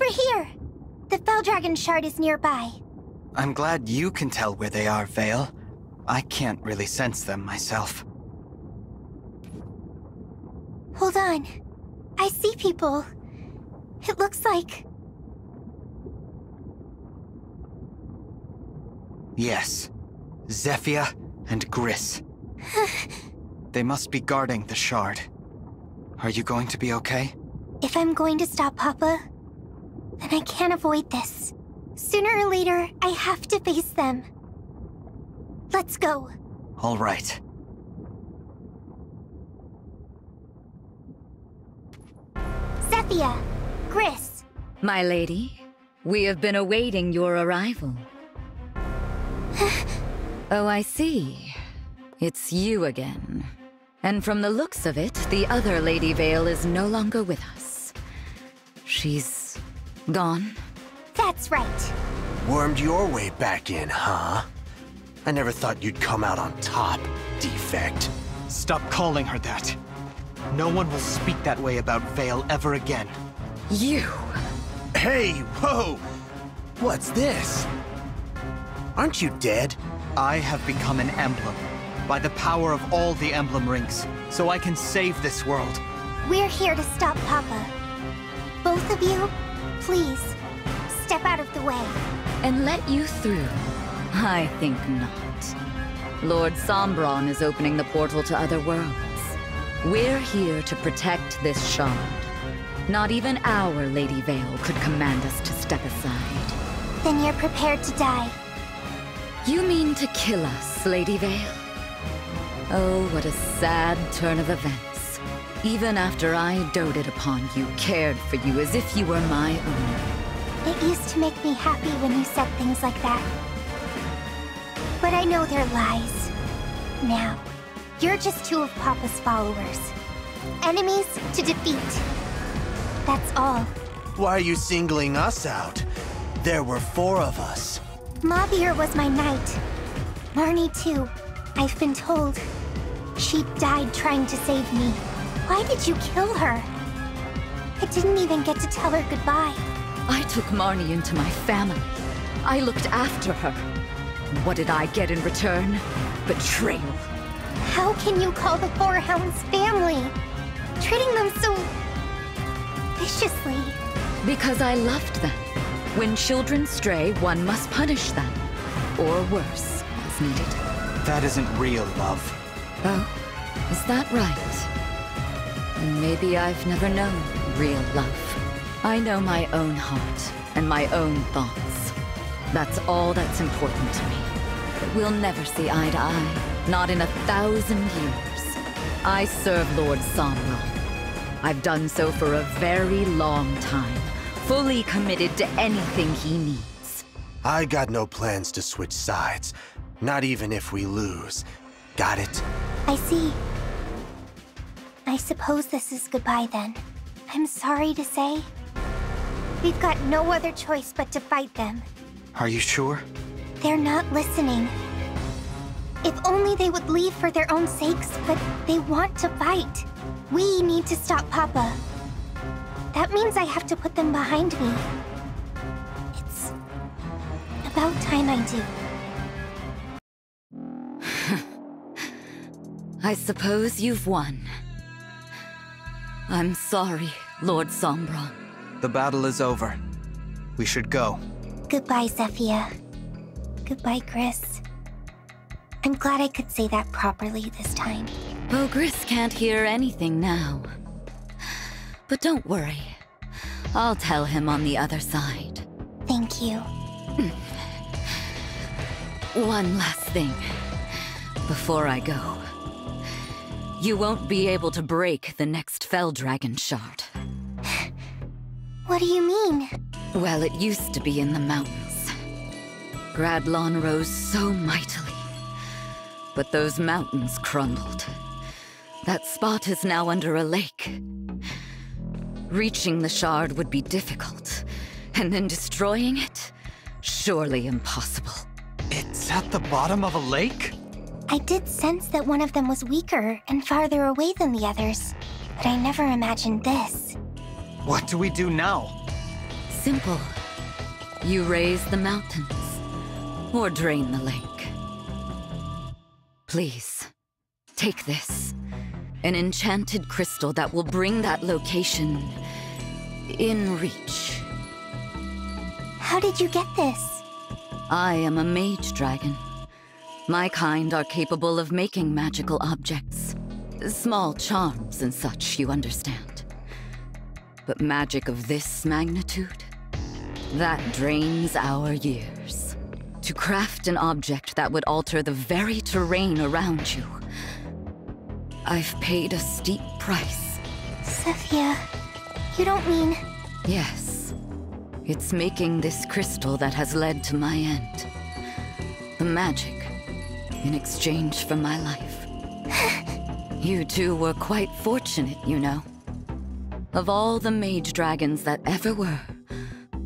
Over here! The Felldragon shard is nearby. I'm glad you can tell where they are, Vale. I can't really sense them myself. Hold on. I see people. It looks like... Yes. Zephyr and Gris. They must be guarding the shard. Are you going to be okay? If I'm going to stop Papa, then I can't avoid this. Sooner or later, I have to face them. Let's go. All right. Zephyr, Gris. My lady, we have been awaiting your arrival. Oh, I see. It's you again. And from the looks of it, the other Lady Vale is no longer with us. She's gone? That's right. Wormed your way back in, huh? I never thought you'd come out on top, defect. Stop calling her that. No one will speak that way about Vale ever again. You! Hey, whoa! What's this? Aren't you dead? I have become an emblem, by the power of all the emblem rings, so I can save this world. We're here to stop Papa. Both of you, please, step out of the way. And let you through? I think not. Lord Sombron is opening the portal to other worlds. We're here to protect this shard. Not even our Lady Vale could command us to step aside. Then you're prepared to die. You mean to kill us, Lady Vale? Oh, what a sad turn of events. Even after I doted upon you, cared for you as if you were my own. It used to make me happy when you said things like that. But I know they're lies. Now, you're just two of Papa's followers. Enemies to defeat. That's all. Why are you singling us out? There were 4 of us. Mabir was my knight. Marnie too, I've been told. She died trying to save me. Why did you kill her? I didn't even get to tell her goodbye. I took Marnie into my family. I looked after her. What did I get in return? Betrayal. How can you call the 4 Hounds family? Treating them so... viciously. Because I loved them. When children stray, one must punish them. Or worse, as needed. That isn't real love. Oh, is that right? Maybe I've never known real love. I know my own heart and my own thoughts. That's all that's important to me. But we'll never see eye to eye, not in 1,000 years. I serve Lord Sombron. I've done so for a very long time, fully committed to anything he needs. I got no plans to switch sides, not even if we lose. Got it? I see. I suppose this is goodbye then. I'm sorry to say. We've got no other choice but to fight them. Are you sure? They're not listening. If only they would leave for their own sakes, but they want to fight. We need to stop Papa. That means I have to put them behind me. It's about time I do. I suppose you've won. I'm sorry, Lord Sombron. The battle is over. We should go. Goodbye, Zephyr. Goodbye, Gris. I'm glad I could say that properly this time. Oh, Gris can't hear anything now. But don't worry. I'll tell him on the other side. Thank you. One last thing. Before I go. You won't be able to break the next Felldragon shard. What do you mean? Well, it used to be in the mountains. Gradlon rose so mightily. But those mountains crumbled. That spot is now under a lake. Reaching the shard would be difficult, and then destroying it? Surely impossible. It's at the bottom of a lake? I did sense that one of them was weaker and farther away than the others, but I never imagined this. What do we do now? simple. You raise the mountains, or drain the lake. Please, take this. An enchanted crystal that will bring that location in reach. How did you get this? I am a mage dragon. My kind are capable of making magical objects. Small charms and such, you understand. But magic of this magnitude? That drains our years. To craft an object that would alter the very terrain around you, I've paid a steep price. Zephyr, you don't mean... Yes. It's making this crystal that has led to my end. The magic, in exchange for my life. You two were quite fortunate, you know. Of all the mage dragons that ever were,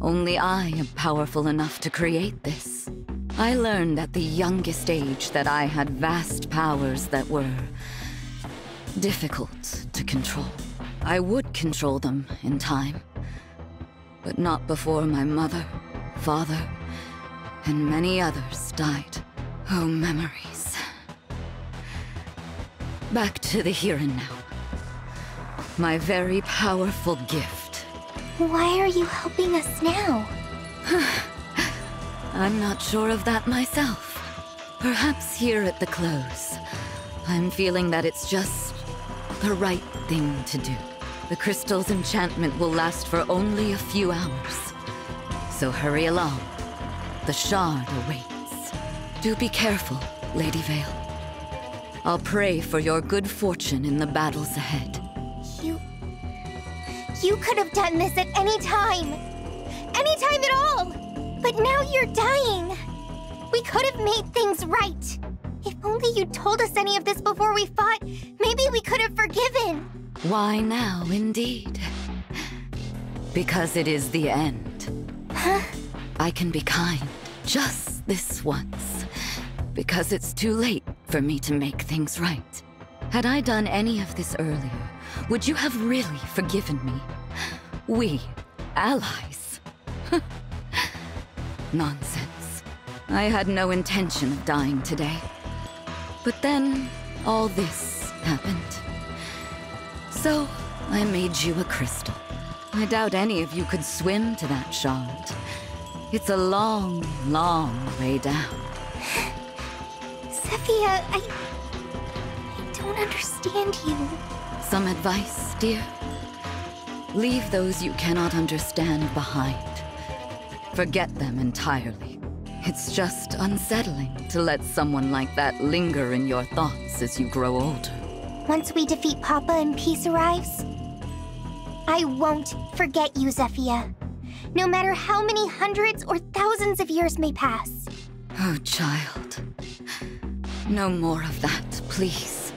only I am powerful enough to create this. I learned at the youngest age that I had vast powers that were difficult to control. I would control them in time, but not before my mother, father, and many others died. Oh, memories. Back to the here and now. My very powerful gift. Why are you helping us now? I'm not sure of that myself. Perhaps here at the close, I'm feeling that it's just the right thing to do. The crystal's enchantment will last for only a few hours. So hurry along. The shard awaits. Do be careful, Lady Vale. I'll pray for your good fortune in the battles ahead. You could have done this at any time! Any time at all! But now you're dying! We could have made things right! If only you'd told us any of this before we fought, maybe we could have forgiven! Why now, indeed? Because it is the end. Huh? I can be kind, just this once. Because it's too late for me to make things right. Had I done any of this earlier, would you have really forgiven me? We, allies. Nonsense. I had no intention of dying today. But then, all this happened. So, I made you a crystal. I doubt any of you could swim to that shard. It's a long, long way down. Zephyr, I don't understand you. Some advice, dear? Leave those you cannot understand behind. Forget them entirely. It's just unsettling to let someone like that linger in your thoughts as you grow older. Once we defeat Papa and peace arrives, I won't forget you, Zephyr. No matter how many hundreds or thousands of years may pass. Oh, child. No more of that, please.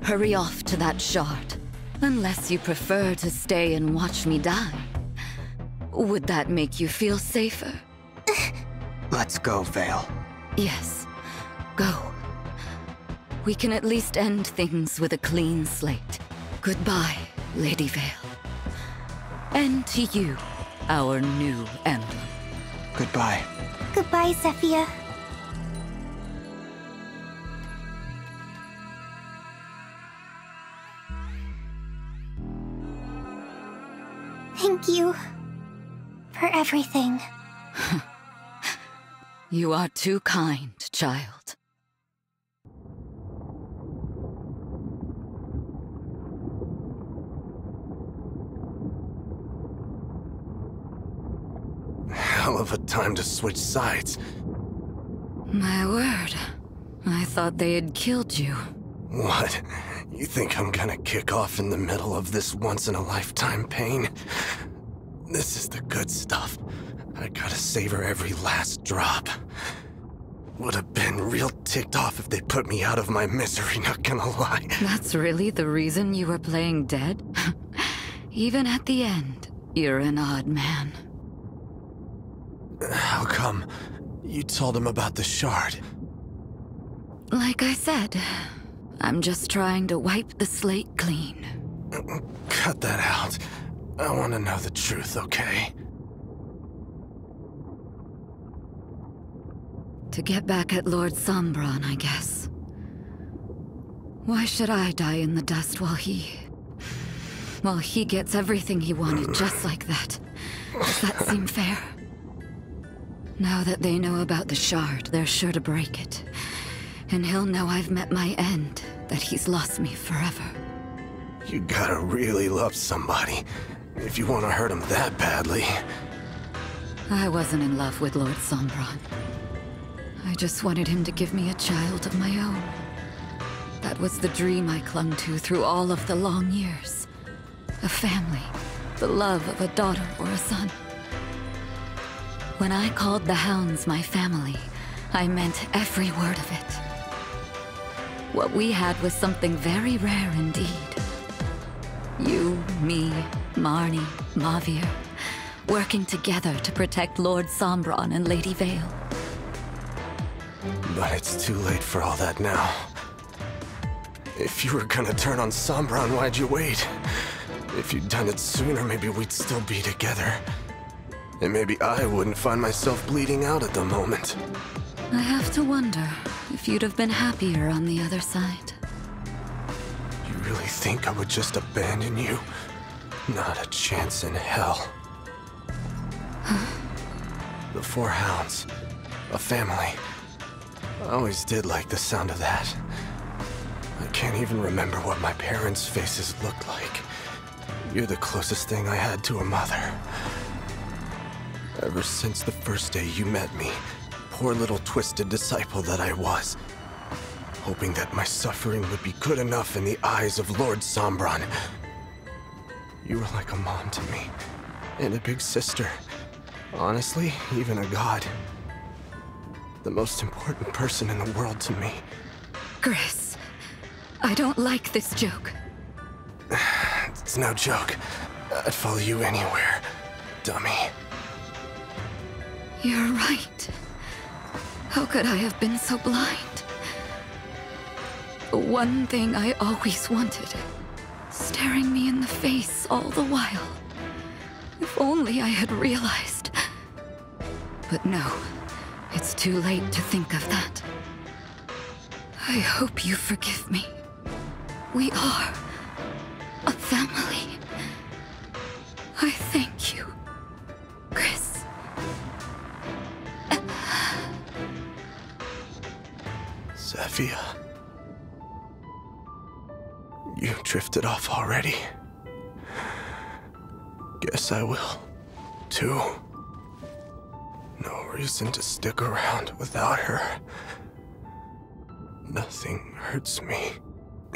Hurry off to that shard. Unless you prefer to stay and watch me die. Would that make you feel safer? Let's go, Vale. Yes, go. We can at least end things with a clean slate. Goodbye, Lady Vale. And to you, our new emblem. Goodbye. Goodbye, Zephyr. Thank you for everything. You are too kind, child. Hell of a time to switch sides. My word. I thought they had killed you. What? You think I'm gonna kick off in the middle of this once-in-a-lifetime pain? This is the good stuff. I gotta savor every last drop. Would have been real ticked off if they put me out of my misery, not gonna lie. That's really the reason you were playing dead? Even at the end, you're an odd man. How come? You told him about the shard. Like I said, I'm just trying to wipe the slate clean. Cut that out. I want to know the truth, okay? To get back at Lord Sombron, I guess. Why should I die in the dust while he gets everything he wanted just like that? Does that seem fair? Now that they know about the shard, they're sure to break it. And he'll know I've met my end, that he's lost me forever. You gotta really love somebody if you want to hurt him that badly. I wasn't in love with Lord Sombron. I just wanted him to give me a child of my own. That was the dream I clung to through all of the long years. A family, the love of a daughter or a son. When I called the hounds my family, I meant every word of it. What we had was something very rare indeed. You, me, Marnie, Mavir, working together to protect Lord Sombron and Lady Vale. But it's too late for all that now. If you were gonna turn on Sombron, why'd you wait? If you'd done it sooner, maybe we'd still be together. And maybe I wouldn't find myself bleeding out at the moment. I have to wonder if you'd have been happier on the other side. You really think I would just abandon you? Not a chance in hell. The Four Hounds. A family. I always did like the sound of that. I can't even remember what my parents' faces looked like. You're the closest thing I had to a mother. Ever since the first day you met me, poor little twisted disciple that I was, hoping that my suffering would be good enough in the eyes of Lord Sombron. You were like a mom to me, and a big sister. Honestly, even a god. The most important person in the world to me. Gris, I don't like this joke. It's no joke. I'd follow you anywhere, dummy. You're right. How could I have been so blind? The one thing I always wanted, staring me in the face all the while. If only I had realized. But no, it's too late to think of that. I hope you forgive me. We are a family. I thank you, Chris. Zephyr. You drifted off already. Guess I will, too. No reason to stick around without her. Nothing hurts me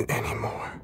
anymore.